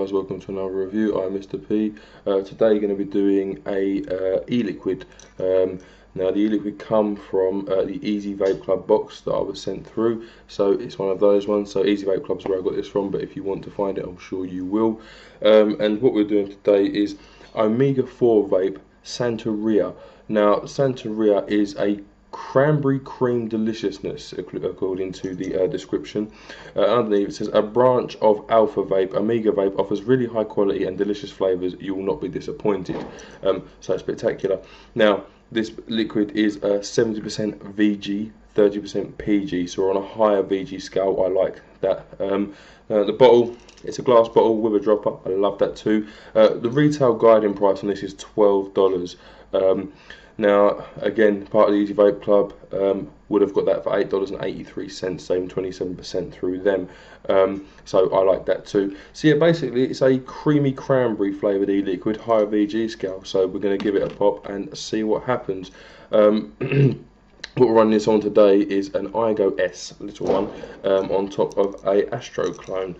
guys, welcome to another review. I'm Mr. P. Today you're going to be doing a e-liquid. Now the e-liquid come from the e-cig Vape Club box that I was sent through, so it's one of those ones. So e-cig Vape Club is where I got this from, but if you want to find it, I'm sure you will. And what we're doing today is Omega 4 Vape Santeria. Now Santeria is a cranberry cream deliciousness, according to the description. Underneath it says, a branch of Alpha Vape, Omega Vape offers really high quality and delicious flavours. You will not be disappointed. So spectacular. Now this liquid is 70% VG, 30% PG, so we're on a higher VG scale. I like that. The bottle, it's a glass bottle with a dropper. I love that too. The retail guiding price on this is $12. Now, again, part of the e-cig Vape Club would have got that for $8.83, saving 27% through them. So I like that too. So yeah, basically it's a creamy cranberry flavoured e-liquid, higher VG scale. So we're going to give it a pop and see what happens. What we're running this on today is an iGo S, little one, on top of a Astro clone.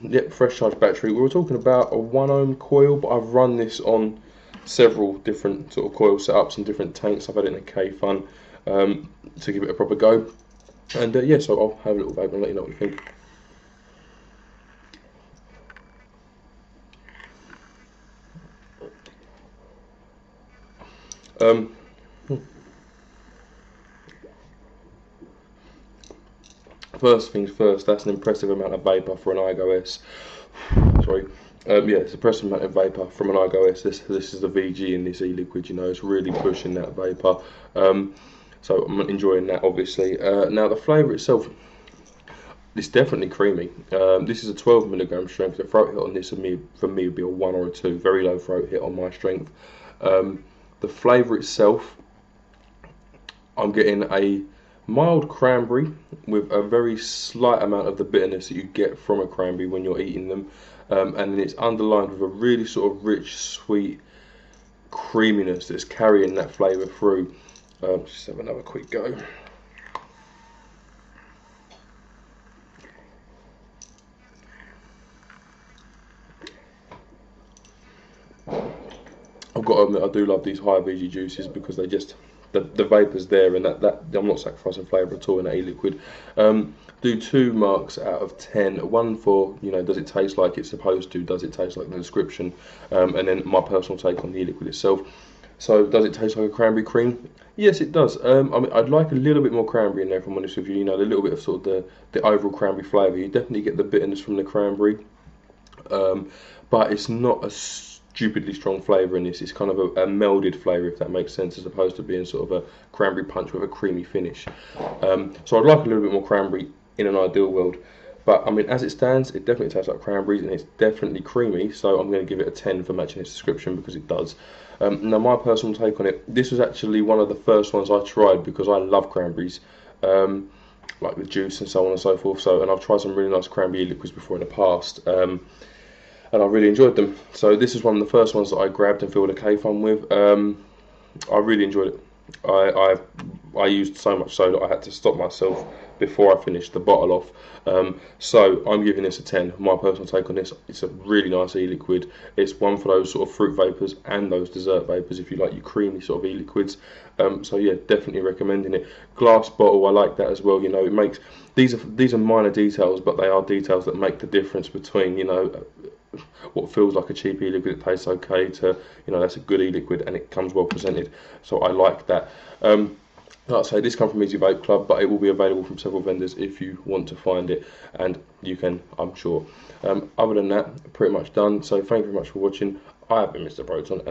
Yep, fresh charge battery. We were talking about a 1 ohm coil, but I've run this on several different sort of coil setups and different tanks. I've had it in a K-Fun to give it a proper go. And yeah, so I'll have a little vape and let you know what you think. First things first, that's an impressive amount of vapour for an iGo S. Sorry. Yeah, it's a impressive amount of vapour from an iGo S. This is the VG in this e-liquid, you know, it's really pushing that vapour. So I'm enjoying that, obviously. Now the flavour itself, it's definitely creamy. This is a 12mg strength. The throat hit on this for me would be a 1 or a 2. Very low throat hit on my strength. The flavour itself, I'm getting a mild cranberry with a very slight amount of the bitterness that you get from a cranberry when you're eating them, and then it's underlined with a really sort of rich, sweet creaminess that's carrying that flavour through. Just have another quick go. I've got to admit, I do love these high VG juices because they just, the vapour's there, and that I'm not sacrificing flavour at all in that e-liquid. Do 2 marks out of 10. 1 for, you know, does it taste like it's supposed to? Does it taste like the description? And then my personal take on the e-liquid itself. So, does it taste like a cranberry cream? Yes, it does. I mean, I'd like a little bit more cranberry in there, if I'm honest with you. You know, a little bit of sort of the overall cranberry flavour. You definitely get the bitterness from the cranberry, but it's not a stupidly strong flavour in this. It's kind of a melded flavour, if that makes sense, as opposed to being sort of a cranberry punch with a creamy finish. So I'd like a little bit more cranberry in an ideal world, but I mean, as it stands, it definitely tastes like cranberries and it's definitely creamy, so I'm going to give it a 10 for matching its description, because it does. Now my personal take on it, this was actually one of the first ones I tried because I love cranberries, like with juice and so on and so forth. So, and I've tried some really nice cranberry liquids before in the past, and I really enjoyed them. So this is one of the first ones that I grabbed and filled a K-Fun with. I really enjoyed it. I used so much so that I had to stop myself before I finished the bottle off. So I'm giving this a 10. My personal take on this, it's a really nice e-liquid. It's one for those sort of fruit vapours and those dessert vapours, if you like your creamy sort of e-liquids. So yeah, definitely recommending it. Glass bottle, I like that as well. You know, it makes, these are minor details, but they are details that make the difference between, you know, what feels like a cheap e-liquid that tastes okay to, you know, that's a good e-liquid and it comes well presented. So I like that. Like I say, this comes from e-cig Vape Club, but it will be available from several vendors if you want to find it, and you can, I'm sure. Other than that, pretty much done. So thank you very much for watching. I have been Mr. Proton.